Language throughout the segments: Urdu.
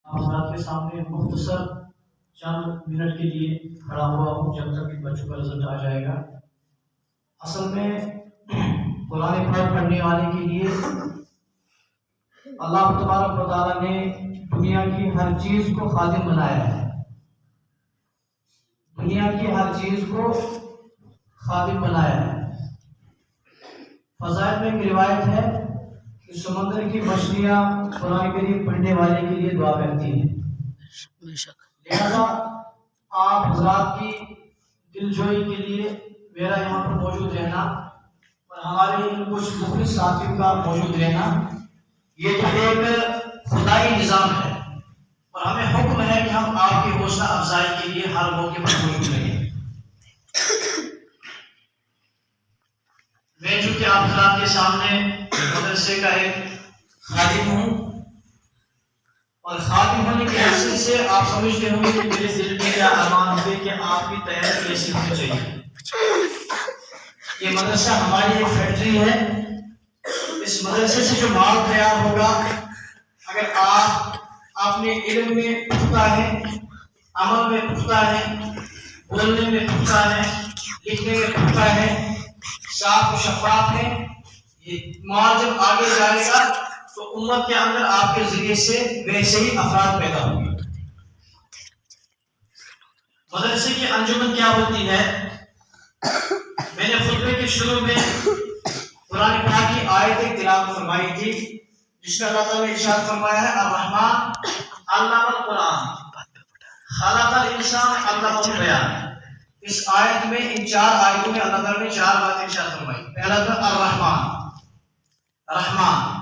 آپ حضرات کے سامنے مختصر چند منٹ کے لیے کھڑا ہوا ہوں جب تک کہ بچوں کا رزلٹ آ جائے گا۔ اصل میں قرآن پاک پڑھنے والے کے لیے اللہ تبارک و تعالیٰ نے دنیا کی ہر چیز کو خادم بنایا ہے۔ دنیا کی ہر چیز کو خادم بنایا ہے۔ فضائل میں ایک روایت ہے کہ سمندر کی مچھلیاں قرآن کریم پڑھنے والے کے لیے دعا کرتی ہیں۔ لہذا آپ حضرات کی دل جوئی کے لیے میرا یہاں پر موجود رہنا اور ہمارے ان کچھ مخلص ساتھیوں کا موجود رہنا، یہ تو ایک خدائی نظام ہے اور ہمیں حکم ہے کہ ہم آپ کی حوصلہ افزائی کے لیے ہر موقع پر موجود رہیں۔ میں چونکہ آپ حضرات کے سامنے مدرسے کا ایک خادم ہوں اور خادم ہونے کی حیثیت سے آپ سمجھتے ہوں گے کہ میرے دل میں کیا ارمان ہوئے کہ آپ کی تیاری کیسی ہونی چاہیے۔ یہ مدرسہ ہماری ایک فیکٹری ہے۔ اس مدرسے سے جو مال تیار ہوگا، اگر آپ اپنے علم میں پختہ ہیں، عمل میں پختہ ہیں، بولنے میں پختہ ہیں، لکھنے میں پختہ ہیں، صاف و شفاف ہیں، یہ مال جب آگے جائے گا تو امت کے اندر آپ کے ذریعے سے ویسے ہی افراد پیدا ہوں گے۔ مدرسے کی انجمن کیا ہوتی ہے؟ میں نے خطبے کے شروع میں قرآن پاک کی آیت تلاوت فرمائی تھی جس میں اللہ تعالیٰ نے ارشاد فرمایا ہے الرحمن علم القرآن خلق الانسان علمہ البیان۔ اس آیت میں، ان چار آیتوں میں اللہ تعالیٰ نے چار باتیں ارشاد فرمائی۔ پہلا تھا الرحمن، رحمان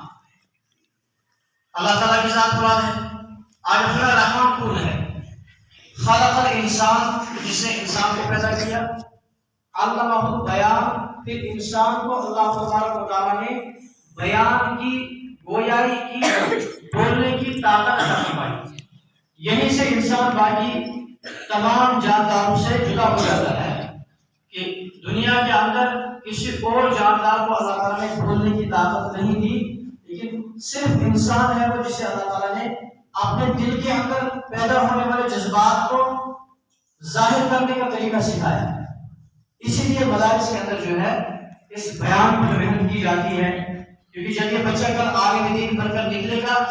اللہ تعالیٰ کی ذات مراد ہے۔ آگے پھر رحمان کون ہے؟ خلق الانسان، جس نے انسان کو پیدا کیا، علمہ البیان، پھر انسان کو اللہ تبارک و تعالیٰ نے بیان کی، گویائی کی، بولنے کی طاقت عطا فرمائی۔ یہیں سے انسان باقی تمام جانداروں سے جدا ہو جاتا ہے کہ دنیا کے اندر کسی اور جاندار کو اللہ تعالیٰ نے بولنے کی طاقت نہیں دی، لیکن صرف انسان ہے وہ جسے اللہ تعالیٰ نے اپنے دل کے اندر پیدا ہونے والے جذبات کو ظاہر کرنے کا طریقہ سکھایا۔ اسی لیے مدارس کے اندر جو ہے اس بیان پر محنت کی جاتی ہے، کیونکہ جب یہ بچہ کل آگے دین بن کر نکلے گا،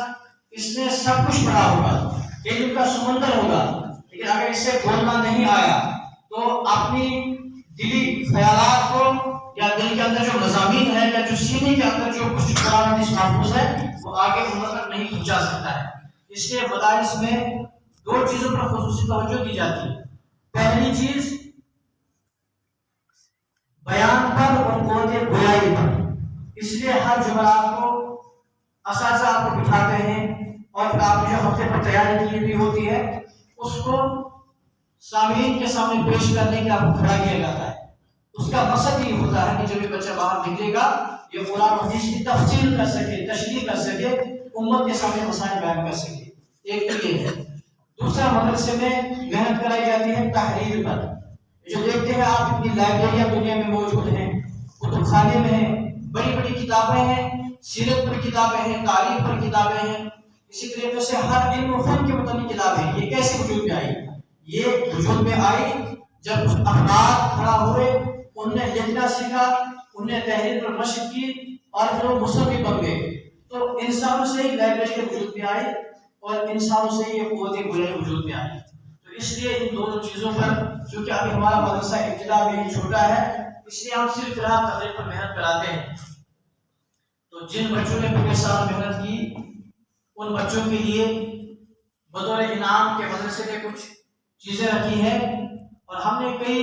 اس نے سب کچھ پڑھا ہوگا، علم کا سمندر ہوگا، لیکن اگر اس سے بولنا نہیں آیا تو اپنی دلی خیالات کو یا دل کے اندر جو مضامین ہے یا جو سینے کے اندر جو کچھ قرآن حدیث محفوظ ہے وہ آگے امت تک نہیں پہنچا سکتا ہے۔ اس لیے مدارس میں دو چیزوں پر خصوصی توجہ دی جاتی ہے۔ پہلی چیز بیان پر اور قوت گویائی پر۔ اس لیے ہر جمعرات کو اساتذہ آپ کو بٹھاتے ہیں اور پھر آپ جو ہفتے پر تیاری کی بھی ہوتی ہے اس کو سامعین کے سامنے پیش کرنے کے آپ کو کھڑا کیا جاتا ہے۔ اس کا مقصد یہ ہوتا ہے کہ جب یہ بچہ باہر نکلے گا یہ قرآن حدیث کی تفصیل کر سکے، تشریح کر سکے، امت کے سامنے مسائل بیان کر سکے۔ ایک تو یہ ہے۔ دوسرا، مدرسے میں محنت کرائی جاتی ہے تحریر پر۔ جو دیکھتے ہیں آپ اتنی لائبریریاں دنیا میں موجود ہیں، کتب خانے میں ہیں، بڑی بڑی کتابیں ہیں، سیرت پر کتابیں ہیں، تاریخ پر کتابیں ہیں، اسی طریقے سے ہر علم و فن کے متعلق کتابیں ہیں۔ یہ کیسے وجود میں آئی؟ یہ وجود میں آئی جب افراد کھڑا ہوئے، انہوں نے لکھنا سیکھا، انہوں نے تحریر پر مشق کی اور پھر وہ مصنف بن گئے۔ تو انسانوں سے ہی لائبریری کے وجود میں آئی اور انسانوں سے ہی یہ قوت گویائی وجود میں آئی۔ تو اس لیے ان دونوں چیزوں پر، چونکہ ابھی ہمارا مدرسہ ابتدا میں ہی چھوٹا ہے، اس لیے ہم صرف قراءت تحریر پر محنت کراتے ہیں۔ تو جن بچوں نے پورے سال محنت کی ان بچوں کے لیے بطور انعام کے مدرسے نے کچھ چیزیں رکھی ہیں اور ہم نے کئی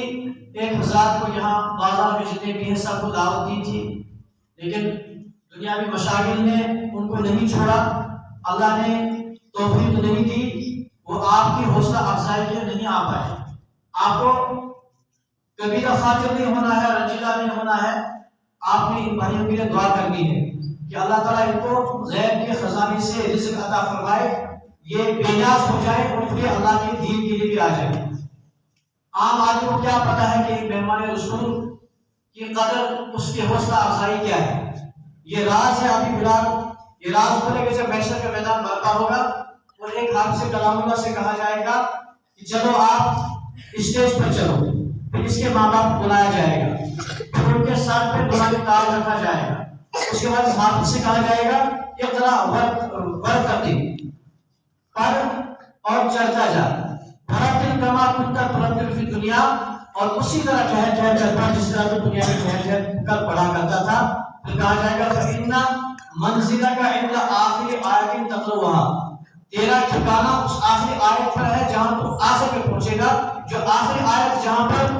ایک حضرات کو یہاں بازار میں جتنے بھی ہیں سب کو دعوت دی تھی، لیکن دنیاوی مشاغل نے ان کو نہیں چھوڑا، اللہ نے توفیق نہیں دی، وہ آپ کی حوصلہ افزائی کے نہیں آ پائے۔ آپ کو کبھی کا خاطر نہیں ہونا ہے، رنجیدہ نہیں ہونا ہے، آپ نے ان بھائیوں کے لیے دعا کرنی ہے کہ اللہ تعالیٰ ان کو غیب کے خزانے سے رزق عطا فرمائے، یہ بے نیاز ہو جائے اور پھر اللہ کے دین کے لیے بھی آ جائے۔ عام آدمی کو کیا پتا ہے کہ مہمان رسول کی قدر، اس کی حوصلہ افزائی کیا ہے؟ یہ راز ہے ابھی فی الحال، یہ راز کھلے گا جب محشر کا میدان برپا ہوگا، اور ایک حافظ کلام اللہ سے کہا جائے گا کہ چلو آپ اسٹیج پر چلو، پھر اس کے ماں باپ کو بلایا جائے گا، پھر ان کے ساتھ پہ دعا کی تال رکھا جائے گا، اس کے بعد حافظ سے کہا جائے گا اقرا ورتقی، پڑھ اور چلتا جا، برتل کما کنتا ترتل فی دنیا، اور اسی طرح ٹھہر ٹھہر کر پڑھ جس طرح تو دنیا میں ٹھہر ٹھہر کر پڑھا کرتا تھا۔ پھر کہا جائے گا فَإِنَّ مَنزِلَكَ عِنْدَ آخِرِ آیَةٍ تَتْلُوهَا، تیرا ٹھکانہ اس آخری آیت پر ہے جہاں تو آخر پہ پہنچے گا، جو آخری آیت جہاں پر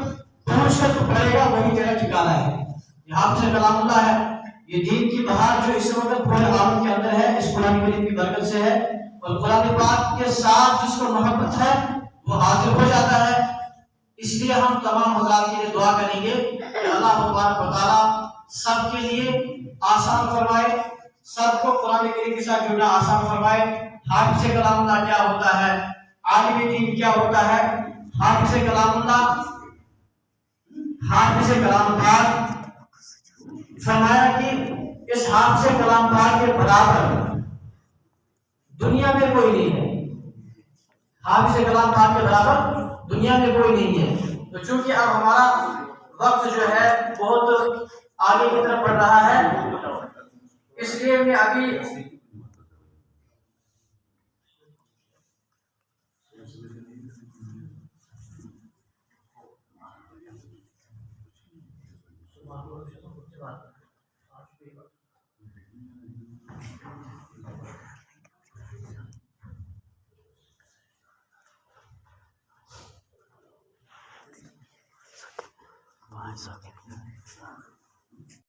پہنچ کر تو پڑھے گا وہی تیرا ٹھکانہ ہے۔ یہ حافظ کلام اللہ ہے، یہ دین کی بہار جو اس وقت پورے عالم کے اندر ہے، اس قرآن کریم کی برکت سے ہے، اور قرآن پاک کے ساتھ جس کو محبت ہے وہ حاضر ہو جاتا ہے۔ اس لیے ہم تمام حضرات کے لیے دعا کریں گے کہ اللہ تبارک و تعالیٰ سب کے لیے آسان فرمائے، سب کو قرآن کریم کے ساتھ جڑنا آسان فرمائے۔ حافظ کلام اللہ کیا ہوتا ہے، عالم دین کیا ہوتا ہے؟ حافظ کلام اللہ، حافظ کلام پاک فرمایا کہ اس حافظ کلام پاک کے برابر دنیا میں کوئی نہیں ہے، حافظ کلام پاک کے برابر دنیا میں کوئی نہیں ہے۔ تو چونکہ اب ہمارا وقت جو ہے بہت آگے کی طرف بڑھ رہا ہے، اس لیے میں ابھی It's okay.